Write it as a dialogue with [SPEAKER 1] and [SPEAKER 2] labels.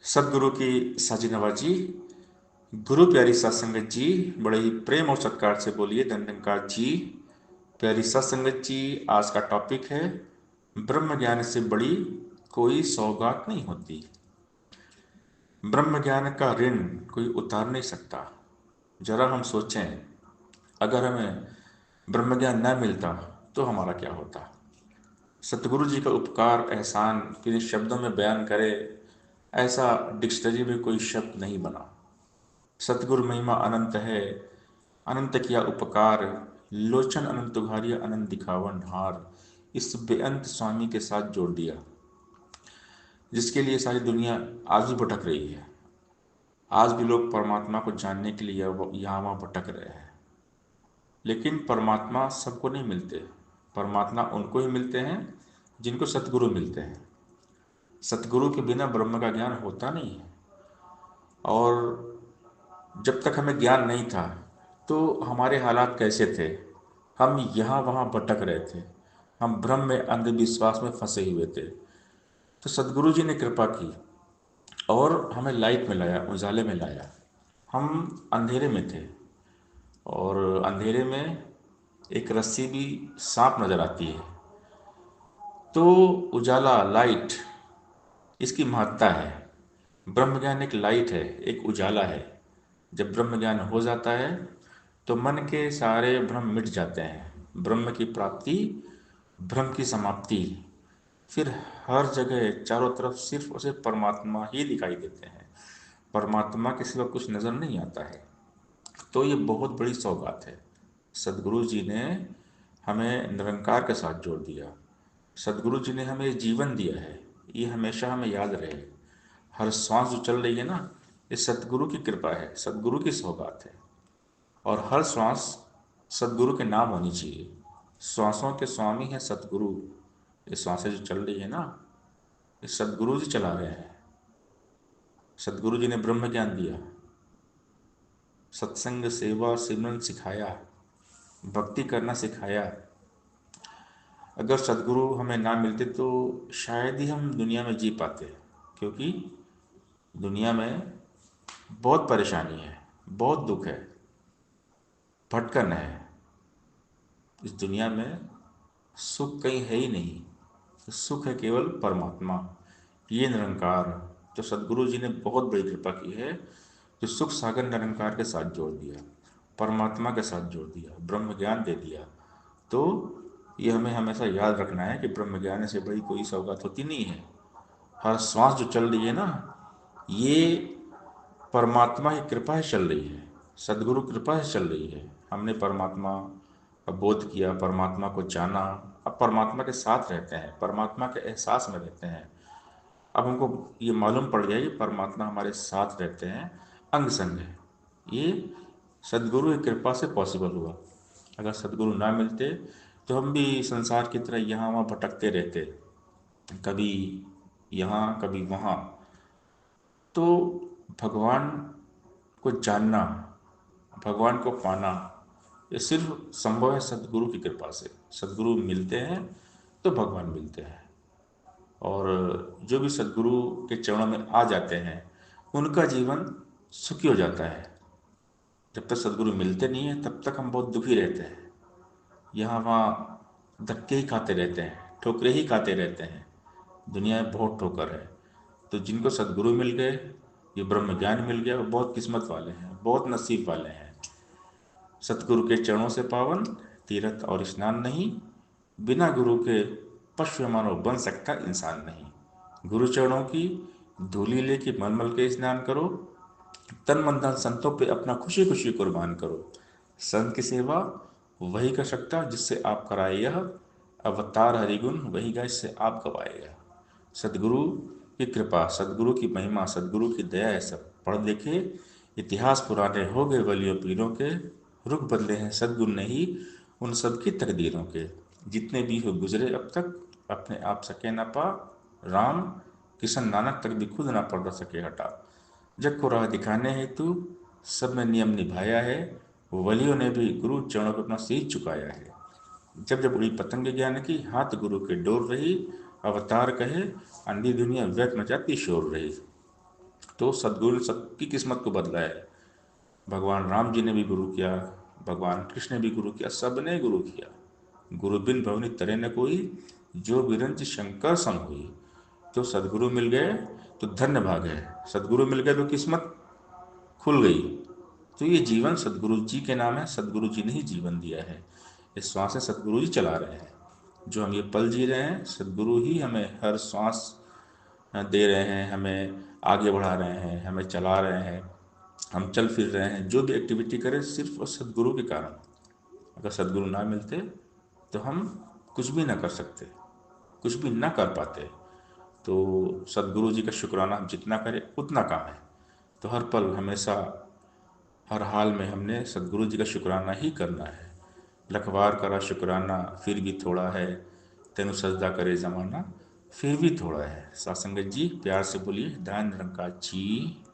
[SPEAKER 1] सदगुरु की साजी नवाजी। गुरु प्यारी सत्संगत जी, बड़े ही प्रेम और सत्कार से बोलिए धन्यकार जी। प्यारी सत्संगत जी, आज का टॉपिक है ब्रह्म ज्ञान से बड़ी कोई सौगात नहीं होती। ब्रह्म ज्ञान का ऋण कोई उतार नहीं सकता। जरा हम सोचें, अगर हमें ब्रह्म ज्ञान न मिलता तो हमारा क्या होता। सतगुरु जी का उपकार एहसान किन शब्दों में बयान करे, ऐसा डिक्शनरी में कोई शब्द नहीं बना। सतगुरु महिमा अनंत है, अनंत किया उपकार, लोचन अनंत उघारिया अनंत दिखावन हार। इस बेअंत स्वामी के साथ जोड़ दिया, जिसके लिए सारी दुनिया आज भी भटक रही है। आज भी लोग परमात्मा को जानने के लिए यहाँ वहाँ भटक रहे हैं, लेकिन परमात्मा सबको नहीं मिलते। परमात्मा उनको ही मिलते हैं जिनको सतगुरु मिलते हैं। सतगुरु के बिना ब्रह्म का ज्ञान होता नहीं है। और जब तक हमें ज्ञान नहीं था तो हमारे हालात कैसे थे। हम यहाँ वहाँ भटक रहे थे, हम भ्रम में अंधविश्वास में फंसे हुए थे। तो सदगुरु जी ने कृपा की और हमें लाइट में लाया, उजाले में लाया। हम अंधेरे में थे और अंधेरे में एक रस्सी भी सांप नजर आती है। तो उजाला, लाइट, इसकी महत्ता है। ब्रह्म ज्ञान एक लाइट है, एक उजाला है। जब ब्रह्म ज्ञान हो जाता है तो मन के सारे भ्रम मिट जाते हैं। ब्रह्म की प्राप्ति, भ्रम की समाप्ति। फिर हर जगह चारों तरफ सिर्फ और सिर्फ परमात्मा ही दिखाई देते हैं। परमात्मा के सिवा कुछ नजर नहीं आता है। तो ये बहुत बड़ी सौगात है। सदगुरु जी ने हमें निरंकार के साथ जोड़ दिया। सदगुरु जी ने हमें जीवन दिया है, ये हमेशा हमें याद रहे। हर सांस जो चल रही है ना, ये सदगुरु की कृपा है, सदगुरु की सौगात है। और हर श्वास सदगुरु के नाम होनी चाहिए। श्वासों के स्वामी है सतगुरु। ये श्वासें जो चल रही है ना, ये सदगुरु जी चला रहे हैं। सदगुरु जी ने ब्रह्म ज्ञान दिया, सत्संग सेवा सिमरन सिखाया, भक्ति करना सिखाया। अगर सदगुरु हमें ना मिलते तो शायद ही हम दुनिया में जी पाते, क्योंकि दुनिया में बहुत परेशानी है, बहुत दुख है, भटकन है। इस दुनिया में सुख कहीं है ही नहीं। सुख है केवल परमात्मा, ये निरंकार। जो सदगुरु जी ने बहुत बड़ी कृपा की है, जो सुख सागर निरंकार के साथ जोड़ दिया, परमात्मा के साथ जोड़ दिया, ब्रह्म ज्ञान दे दिया। तो ये हमें हमेशा याद रखना है कि ब्रह्म ज्ञान से बड़ी कोई सौगात होती नहीं है। हर श्वास जो चल रही है ना, ये परमात्मा की कृपा से चल रही है, सदगुरु कृपा से चल रही है। हमने परमात्मा का बोध किया, परमात्मा को जाना, अब परमात्मा के साथ रहते हैं, परमात्मा के एहसास में रहते हैं। अब हमको ये मालूम पड़ गया कि परमात्मा हमारे साथ रहते हैं, अंग संग है। ये सदगुरु की कृपा से पॉसिबल हुआ। अगर सदगुरु ना मिलते तो हम भी संसार की तरह यहाँ वहाँ भटकते रहते, कभी यहाँ कभी वहाँ। तो भगवान को जानना, भगवान को पाना, ये सिर्फ संभव है सदगुरु की कृपा से। सदगुरु मिलते हैं तो भगवान मिलते हैं। और जो भी सदगुरु के चरणों में आ जाते हैं, उनका जीवन सुखी हो जाता है। जब तक सदगुरु मिलते नहीं है तब तक हम बहुत दुखी रहते हैं, यहाँ वहाँ धक्के ही खाते रहते हैं, ठोकरे ही खाते रहते हैं। दुनिया में बहुत ठोकर है। तो जिनको सदगुरु मिल गए, ये ब्रह्म ज्ञान मिल गया, वो बहुत किस्मत वाले हैं, बहुत नसीब वाले हैं। सतगुरु के चरणों से पावन तीर्थ और स्नान नहीं, बिना गुरु के पशु मानव बन सकता इंसान नहीं। गुरु चरणों की धूली लेके मलमल के स्नान करो, तन मन धन संतों पे अपना खुशी खुशी कुर्बान करो। संत की सेवा वही कर सकता जिससे आप कराए यह, अवतार हरिगुण वही गा जिससे आप गवाए यह। सदगुरु की कृपा, सदगुरु की महिमा, सदगुरु की दया है सब। पढ़ देखे इतिहास पुराने, हो गए वलियों पीरों के, रुख बदले हैं सदगुरु ने ही उन सब की तकदीरों के। जितने भी हो गुजरे अब तक, अपने आप सके न पा, राम किशन नानक तक भी खुद ना पढ़ सके हटा। जग को राह दिखाने हेतु सब में नियम निभाया है, वलियों ने भी गुरु चरणों पर अपना शीश झुकाया है। जब जब उड़ी पतंग ज्ञान की, हाथ गुरु के डोर रही, अवतार कहे अंधी दुनिया व्यर्थ मचाती शोर रही। तो सदगुरु ने सबकी किस्मत को बदला है। भगवान राम जी ने भी गुरु किया, भगवान कृष्ण ने भी गुरु किया, सबने गुरु किया। गुरु बिन भवनि तरे न कोई, जो बिरंच शंकर सम हुई। तो सदगुरु मिल गए तो धन्य भाग है, सदगुरु मिल गए तो किस्मत खुल गई। तो ये जीवन सदगुरु जी के नाम है, सदगुरु जी ने ही जीवन दिया है। इस श्वास से सदगुरु जी चला रहे हैं। जो हम ये पल जी रहे हैं, सदगुरु ही हमें हर श्वास दे रहे हैं, हमें आगे बढ़ा रहे हैं, हमें चला रहे हैं। हम चल फिर रहे हैं, जो भी एक्टिविटी करें सिर्फ और सदगुरु के कारण। अगर सदगुरु ना मिलते तो हम कुछ भी ना कर सकते, कुछ भी ना कर पाते। तो सदगुरु जी का शुक्राना हम जितना करें उतना कम है। तो हर पल हमेशा हर हाल में हमने सदगुरु जी का शुक्राना ही करना है। लखवार करा शुक्राना फिर भी थोड़ा है, तेनु सजदा करे ज़माना फिर भी थोड़ा है। साथ संगत जी प्यार से बोलिए धन निरंकार जी।